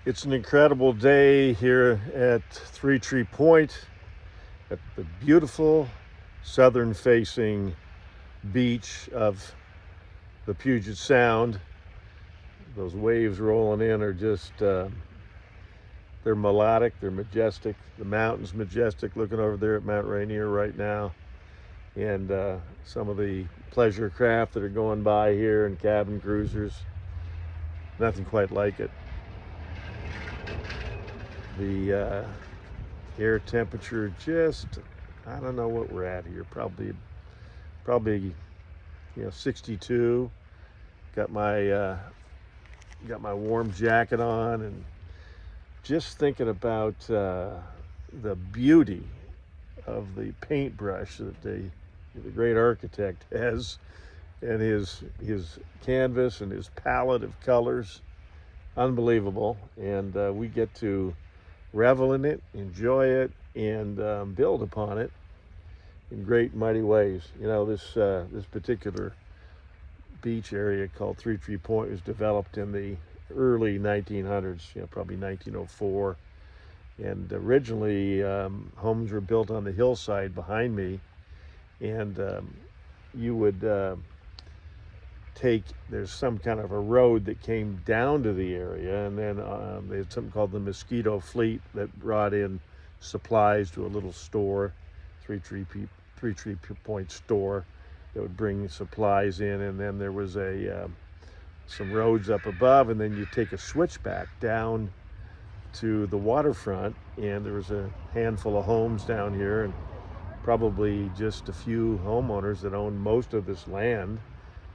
It's an incredible day here at Three Tree Point at the beautiful southern facing beach of the Puget Sound. Those waves rolling in are just, they're melodic, they're majestic. The mountain's majestic, looking over there at Mount Rainier right now. And some of the pleasure craft that are going by here and cabin cruisers, nothing quite like it. The air temperature just, I don't know what we're at here, probably 62. Got my warm jacket on, and just thinking about the beauty of the paintbrush that the great architect has, and his canvas and his palette of colors, unbelievable. And we get to revel in it, enjoy it, and build upon it in great mighty ways. This particular beach area called Three Tree Point was developed in the early 1900s, probably 1904. And originally, homes were built on the hillside behind me, and you would there's some kind of a road that came down to the area, and then they had something called the Mosquito Fleet that brought in supplies to a little store, Three Tree Point store, that would bring supplies in. And then there was some roads up above, and then you take a switchback down to the waterfront, and there was a handful of homes down here, and probably just a few homeowners that owned most of this land.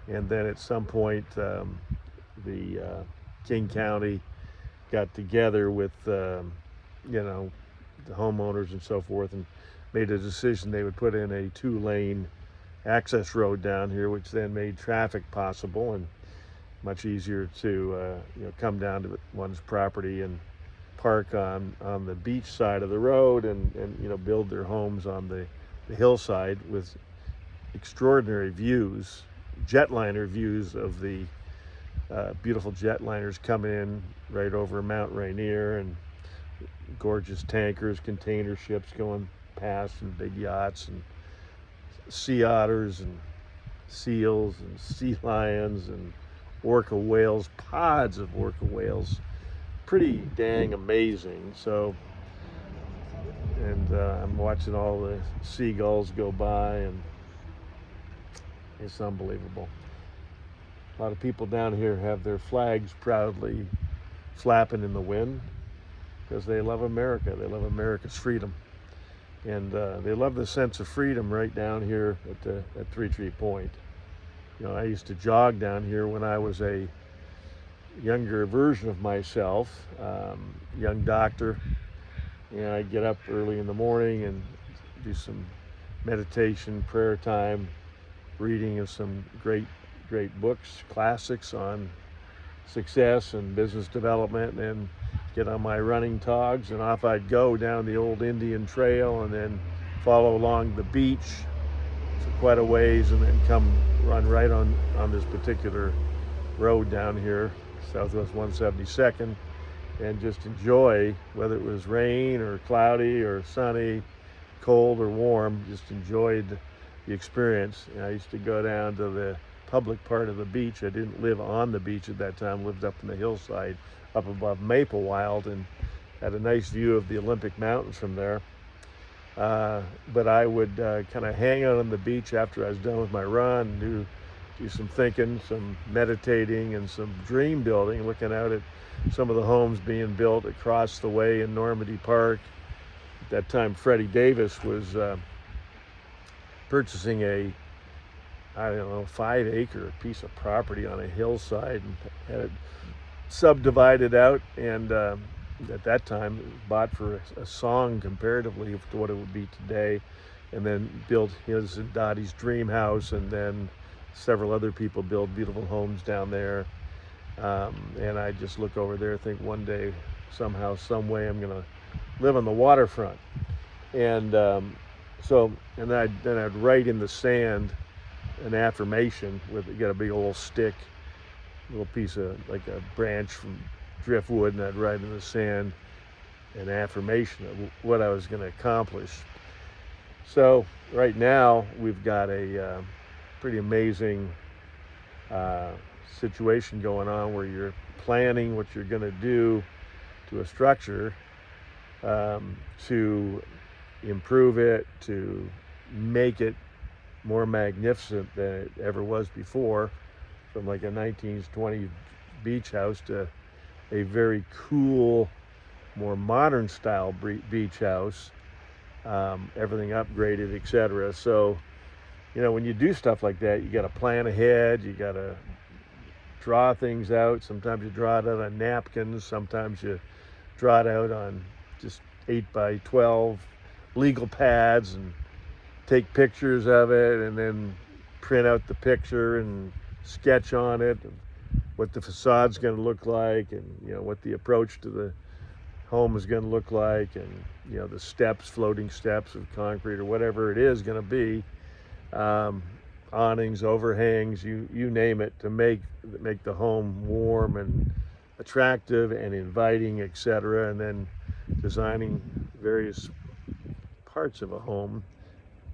And then at some point, the King County got together with the homeowners and so forth, and made a decision they would put in a 2-lane access road down here, which then made traffic possible and much easier to come down to one's property and park on the beach side of the road, and build their homes on the hillside with extraordinary views, jetliner views of the beautiful jetliners coming in right over Mount Rainier, and gorgeous tankers, container ships going past, and big yachts, and sea otters and seals and sea lions and orca whales, pods of orca whales. Pretty dang amazing. So, and I'm watching all the seagulls go by, and it's unbelievable. A lot of people down here have their flags proudly flapping in the wind because they love America. They love America's freedom, and they love the sense of freedom right down here at Three Tree Point. I used to jog down here when I was a younger version of myself, young doctor. I'd get up early in the morning and do some meditation, prayer time, reading of some great books, classics on success and business development, and then get on my running togs, and off I'd go down the old Indian Trail, and then follow along the beach for quite a ways, and then run right on this particular road down here, Southwest 172nd, and just enjoy, whether it was rain or cloudy or sunny, cold or warm, just enjoyed the experience. I used to go down to the public part of the beach. I didn't live on the beach at that time, lived up in the hillside up above Maplewild, and had a nice view of the Olympic Mountains from there. But I would kind of hang out on the beach after I was done with my run, and do some thinking, some meditating, and some dream building, looking out at some of the homes being built across the way in Normandy Park. At that time, Freddie Davis was purchasing a 5-acre piece of property on a hillside, and had it subdivided out, and at that time it was bought for a song comparatively to what it would be today, and then built his and Dottie's dream house, and then several other people build beautiful homes down there. And I just look over there, think one day, somehow, some way, I'm gonna live on the waterfront. And then I'd write in the sand an affirmation get a big old stick, little piece of, like a branch from driftwood, and I'd write in the sand an affirmation of what I was going to accomplish. So right now we've got a pretty amazing situation going on where you're planning what you're going to do to a structure, to improve it, to make it more magnificent than it ever was before, from like a 1920s beach house to a very cool, more modern style beach house, everything upgraded, etc. So, when you do stuff like that, you got to plan ahead, you got to draw things out. Sometimes you draw it out on napkins, sometimes you draw it out on just 8x12 legal pads and take pictures of it, and then print out the picture and sketch on it what the facade's going to look like, and what the approach to the home is going to look like, and the steps, floating steps of concrete or whatever it is going to be, awnings, overhangs, you name it, to make the home warm and attractive and inviting, etc. And then designing various parts of a home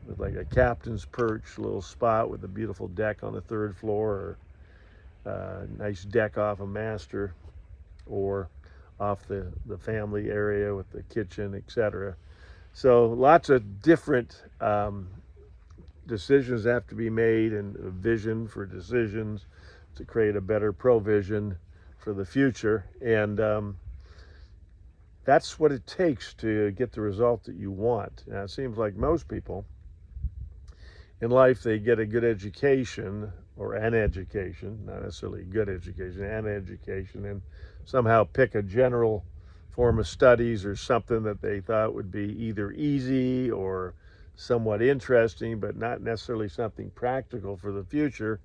with like a captain's perch, a little spot with a beautiful deck on the third floor, or a nice deck off a master, or off the family area with the kitchen, etc. So lots of different decisions have to be made, and a vision for decisions to create a better provision for the future. And that's what it takes to get the result that you want. Now, it seems like most people in life, they get a good education, or an education, not necessarily a good education, an education, and somehow pick a general form of studies or something that they thought would be either easy or somewhat interesting, but not necessarily something practical for the future.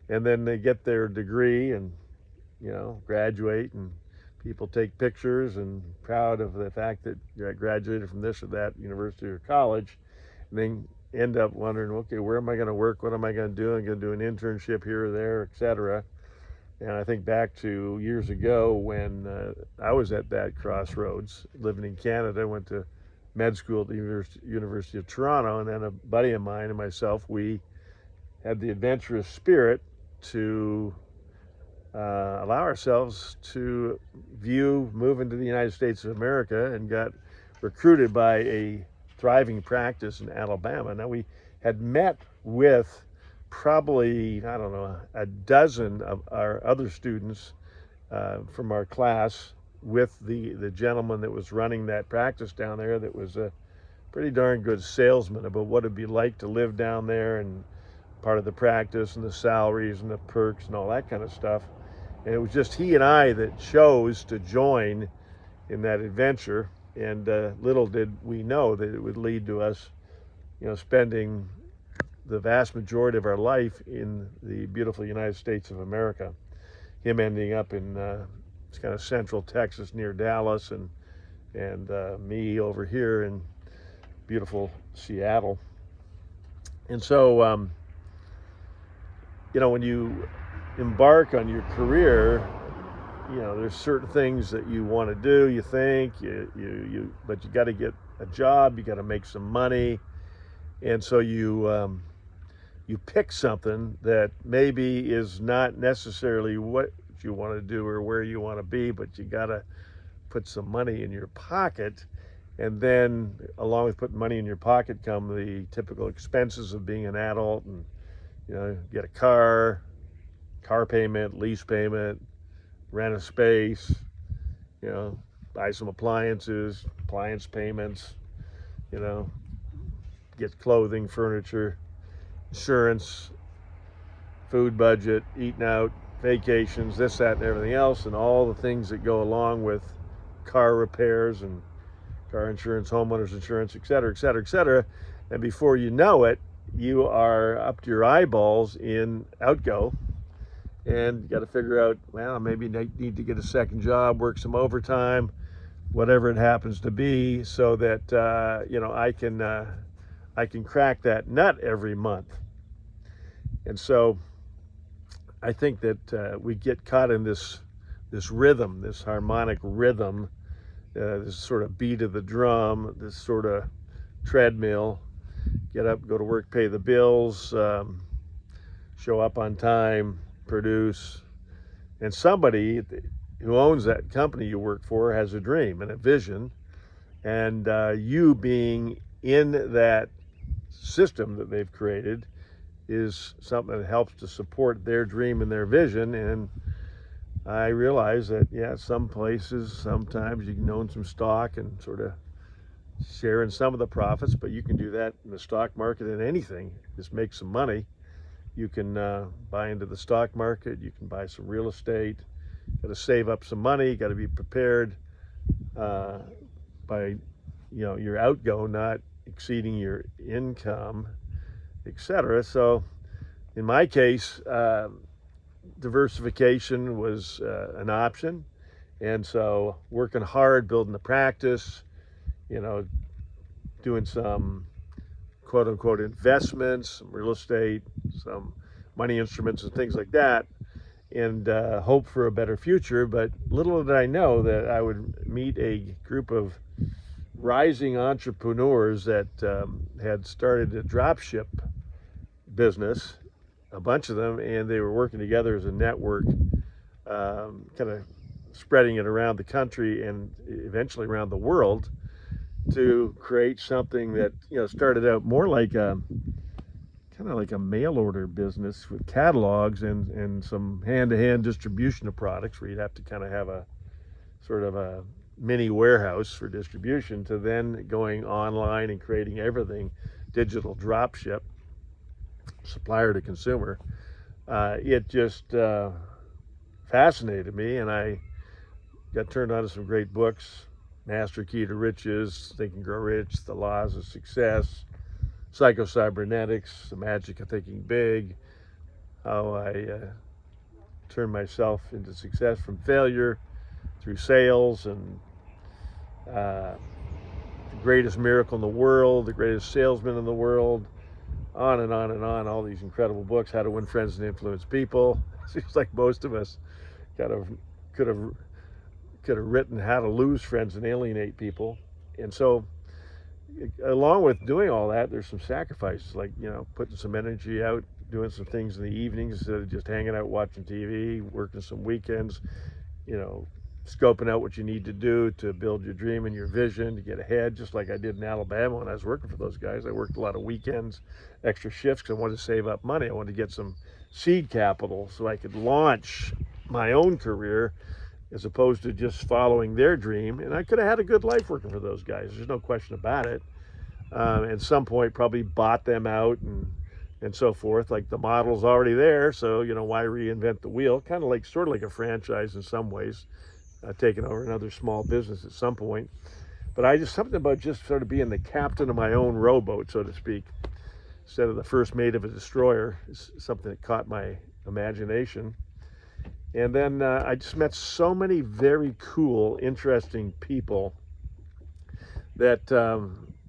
And then they get their degree and, graduate, and people take pictures and proud of the fact that you graduated from this or that university or college, and then end up wondering, okay, where am I going to work? What am I going to do? I'm going to do an internship here or there, etc. And I think back to years ago when I was at that crossroads, living in Canada. I went to med school at the University of Toronto, and then a buddy of mine and myself, we had the adventurous spirit to allow ourselves to move into the United States of America, and got recruited by a thriving practice in Alabama. Now, we had met with probably, I don't know, a dozen of our other students from our class, with the gentleman that was running that practice down there, that was a pretty darn good salesman about what it'd be like to live down there, and part of the practice, and the salaries and the perks and all that kind of stuff. And it was just he and I that chose to join in that adventure. And little did we know that it would lead to us, spending the vast majority of our life in the beautiful United States of America. Him ending up in it's kind of central Texas near Dallas, and me over here in beautiful Seattle. And so, when you embark on your career, there's certain things that you want to do, you think, but you got to get a job, you got to make some money. And so you pick something that maybe is not necessarily what you want to do or where you want to be, but you got to put some money in your pocket. And then along with putting money in your pocket come the typical expenses of being an adult, and get a car payment, lease payment, rent a space, buy some appliance payments, get clothing, furniture, insurance, food budget, eating out, vacations, this, that, and everything else, and all the things that go along with car repairs and car insurance, homeowners insurance, et cetera, et cetera, et cetera. And before you know it, you are up to your eyeballs in outgo. And you got to figure out, well, maybe I need to get a second job, work some overtime, whatever it happens to be, so that I can crack that nut every month. And so I think that we get caught in this this rhythm, this harmonic rhythm, this sort of beat of the drum, this sort of treadmill. Get up, go to work, pay the bills, show up on time, produce. And somebody who owns that company you work for has a dream and a vision. And you being in that system that they've created is something that helps to support their dream and their vision. And I realize that, yeah, some places, sometimes you can own some stock and sort of share in some of the profits, but you can do that in the stock market in anything. Just make some money. You can buy into the stock market. You can buy some real estate. Got to save up some money. Got to be prepared by, your outgo not exceeding your income, etc. So, in my case, diversification was an option, and so working hard, building the practice, doing some quote unquote investments, some real estate, some money instruments and things like that, and hope for a better future. But little did I know that I would meet a group of rising entrepreneurs that had started a dropship business, a bunch of them, and they were working together as a network, kind of spreading it around the country and eventually around the world to create something that started out more like a kind of like a mail order business with catalogs and some hand-to-hand distribution of products where you'd have to kind of have a sort of a mini warehouse for distribution, to then going online and creating everything digital drop ship, supplier to consumer. It just fascinated me, and I got turned on to some great books: Master Key to Riches, Think and Grow Rich, The Laws of Success, Psycho-Cybernetics, The Magic of Thinking Big, how I turned myself into success from failure through sales, and The Greatest Miracle in the World, The Greatest Salesman in the World, on and on and on. All these incredible books: How to Win Friends and Influence People. Seems like most of us kind of could have written How to Lose Friends and Alienate People. And so, along with doing all that, there's some sacrifices, like putting some energy out, doing some things in the evenings instead of just hanging out watching TV, working some weekends, scoping out what you need to do to build your dream and your vision to get ahead, just like I did in Alabama when I was working for those guys. I worked a lot of weekends, extra shifts, because I wanted to save up money. I wanted to get some seed capital so I could launch my own career as opposed to just following their dream. And I could have had a good life working for those guys. There's no question about it. At some point, probably bought them out and so forth. Like, the model's already there, so why reinvent the wheel? Kind of like, sort of like a franchise in some ways, taking over another small business at some point. But I just, something about just sort of being the captain of my own rowboat, so to speak, instead of the first mate of a destroyer, is something that caught my imagination. And then I just met so many very cool, interesting people that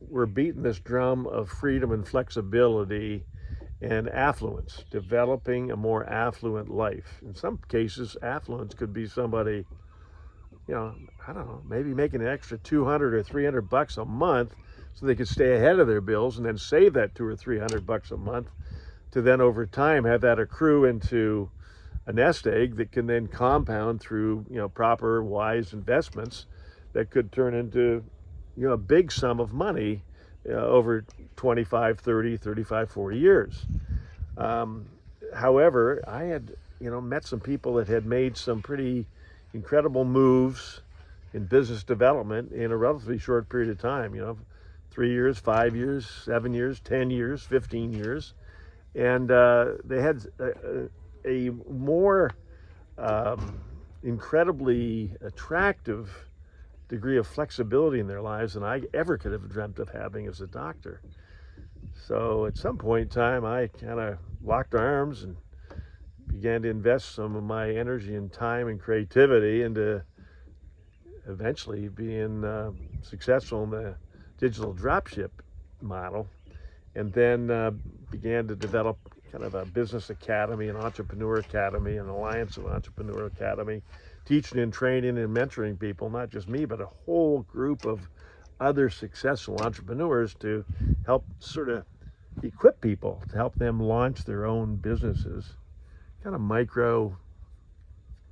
were beating this drum of freedom and flexibility and affluence, developing a more affluent life. In some cases, affluence could be somebody, I don't know, maybe making an extra $200 or $300 a month so they could stay ahead of their bills, and then save that $200 or $300 a month to then over time have that accrue into a nest egg that can then compound through proper wise investments that could turn into a big sum of money over 25, 30, 35, 40 years. However, I had met some people that had made some pretty incredible moves in business development in a relatively short period of time, 3 years, 5 years, 7 years, 10 years, 15 years. And they had a more incredibly attractive degree of flexibility in their lives than I ever could have dreamt of having as a doctor. So at some point in time, I kind of locked arms and began to invest some of my energy and time and creativity into eventually being successful in the digital dropship model, and then began to develop kind of a business academy, an entrepreneur academy, an alliance of entrepreneur academy, teaching and training and mentoring people, not just me, but a whole group of other successful entrepreneurs to help sort of equip people to help them launch their own businesses, kind of micro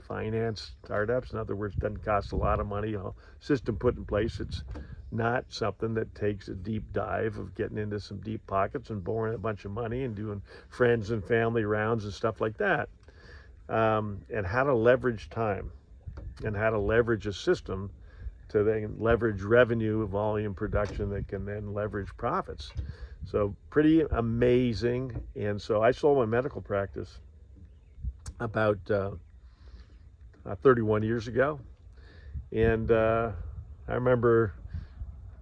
finance startups. In other words, doesn't cost a lot of money. A system put in place. It's not something that takes a deep dive of getting into some deep pockets and borrowing a bunch of money and doing friends and family rounds and stuff like that. And how to leverage time and how to leverage a system to then leverage revenue, volume production that can then leverage profits. So pretty amazing. And so I sold my medical practice about 31 years ago. And I remember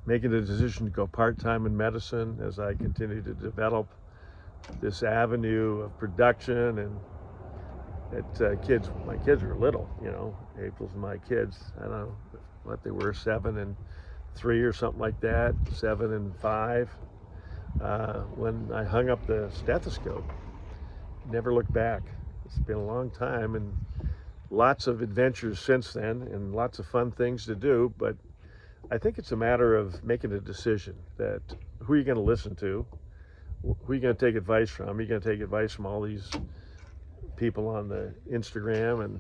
making the decision to go part-time in medicine as I continued to develop this avenue of production. And my kids were little, April's my kids. I don't know what they were, 7 and 3 or something like that, 7 and 5. When I hung up the stethoscope, never looked back. It's been a long time and lots of adventures since then and lots of fun things to do. But I think it's a matter of making a decision that who are you going to listen to? Who are you going to take advice from? Are you going to take advice from all these people on the Instagram and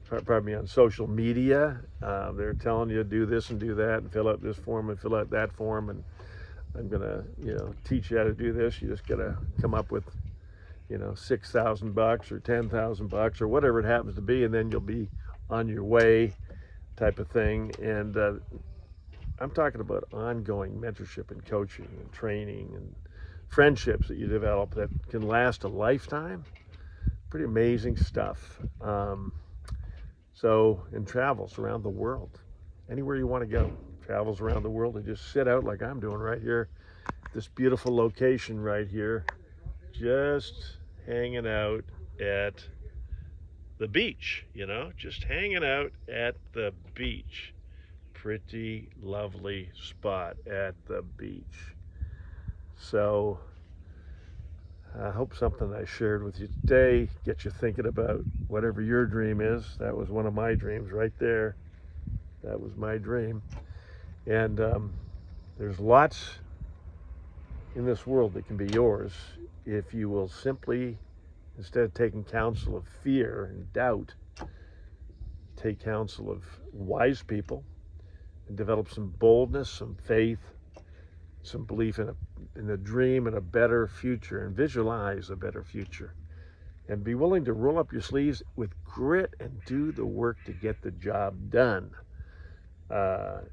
probably on social media? They're telling you to do this and do that and fill out this form and fill out that form, and I'm gonna teach you how to do this. You just gotta come up with $6,000 or $10,000 or whatever it happens to be, and then you'll be on your way, type of thing. And I'm talking about ongoing mentorship and coaching and training and friendships that you develop that can last a lifetime. Pretty amazing stuff. So, in travels around the world, anywhere you want to go, travels around the world, and just sit out like I'm doing right here, this beautiful location right here, just hanging out at the beach, just hanging out at the beach. Pretty lovely spot at the beach. So, I hope something I shared with you today gets you thinking about whatever your dream is. That was one of my dreams right there. That was my dream. And there's lots in this world that can be yours if you will simply, instead of taking counsel of fear and doubt, take counsel of wise people and develop some boldness, some faith, some belief in a dream and a better future, and visualize a better future, and be willing to roll up your sleeves with grit and do the work to get the job done.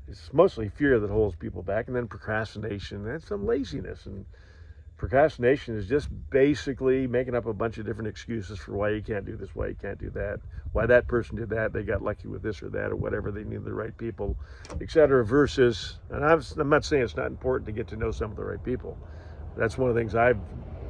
It's mostly fear that holds people back, and then procrastination and some laziness. And procrastination is just basically making up a bunch of different excuses for why you can't do this, why you can't do that, why that person did that, they got lucky with this or that or whatever, they need the right people, etc. Versus, and I'm not saying it's not important to get to know some of the right people. That's one of the things I've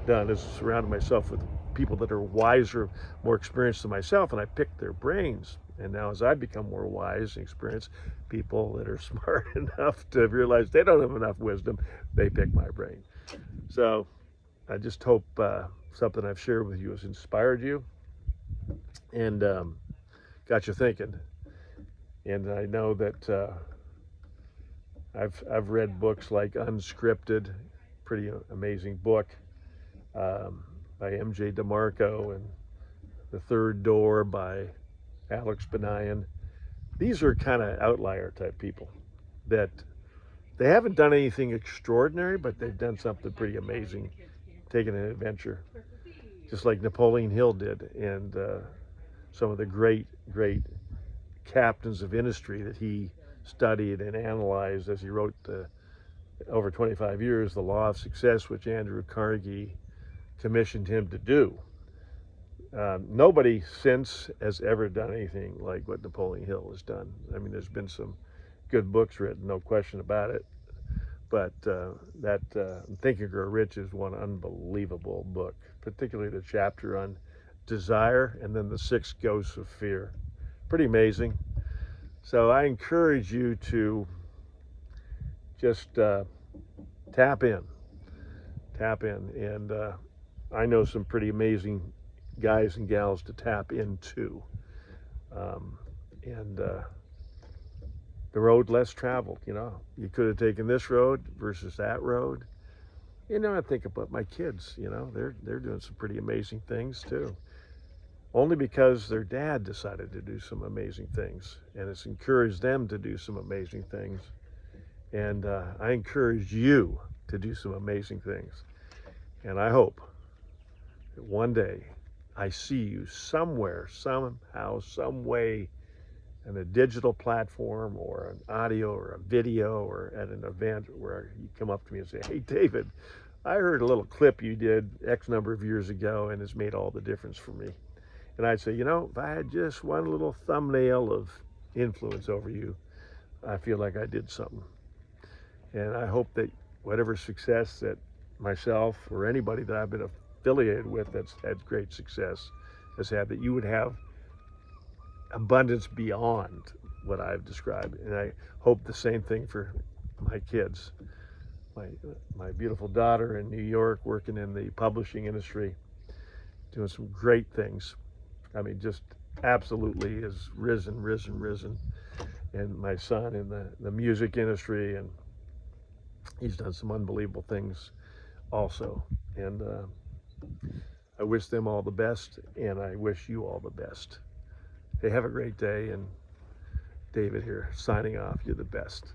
done, is surrounded myself with people that are wiser, more experienced than myself, and I pick their brains. And now as I become more wise and experienced, people that are smart enough to realize they don't have enough wisdom, they pick my brain. So I just hope something I've shared with you has inspired you and got you thinking. And I know that I've read books like Unscripted, pretty amazing book by M.J. DeMarco, and The Third Door by Alex Banayan. These are kind of outlier type people that they haven't done anything extraordinary, but they've done something pretty amazing, taken an adventure, just like Napoleon Hill did, and some of the great captains of industry that he studied and analyzed as he wrote over 25 years, The Law of Success, which Andrew Carnegie commissioned him to do. Nobody since has ever done anything like what Napoleon Hill has done. I mean, there's been some good books written, no question about it. But Think and Grow Rich is one unbelievable book, particularly the chapter on desire and then the 6 ghosts of fear. Pretty amazing. So I encourage you to just tap in. And I know some pretty amazing guys and gals to tap into. and the road less traveled. You could have taken this road versus that road. I think about my kids. They're doing some pretty amazing things too. Only because their dad decided to do some amazing things, and it's encouraged them to do some amazing things. And I encourage you to do some amazing things. And I hope that one day I see you somewhere, somehow, some way, in a digital platform or an audio or a video or at an event where you come up to me and say, "Hey, David, I heard a little clip you did X number of years ago and it's made all the difference for me." And I'd say, if I had just one little thumbnail of influence over you, I feel like I did something. And I hope that whatever success that myself or anybody that I've been affiliated with that's had great success has had, that you would have abundance beyond what I've described. And I hope the same thing for my kids. My beautiful daughter in New York, working in the publishing industry, doing some great things. I mean, just absolutely has risen. And my son in the music industry, and he's done some unbelievable things also. And I wish them all the best, and I wish you all the best. Hey, have a great day, and David here, signing off. You're the best.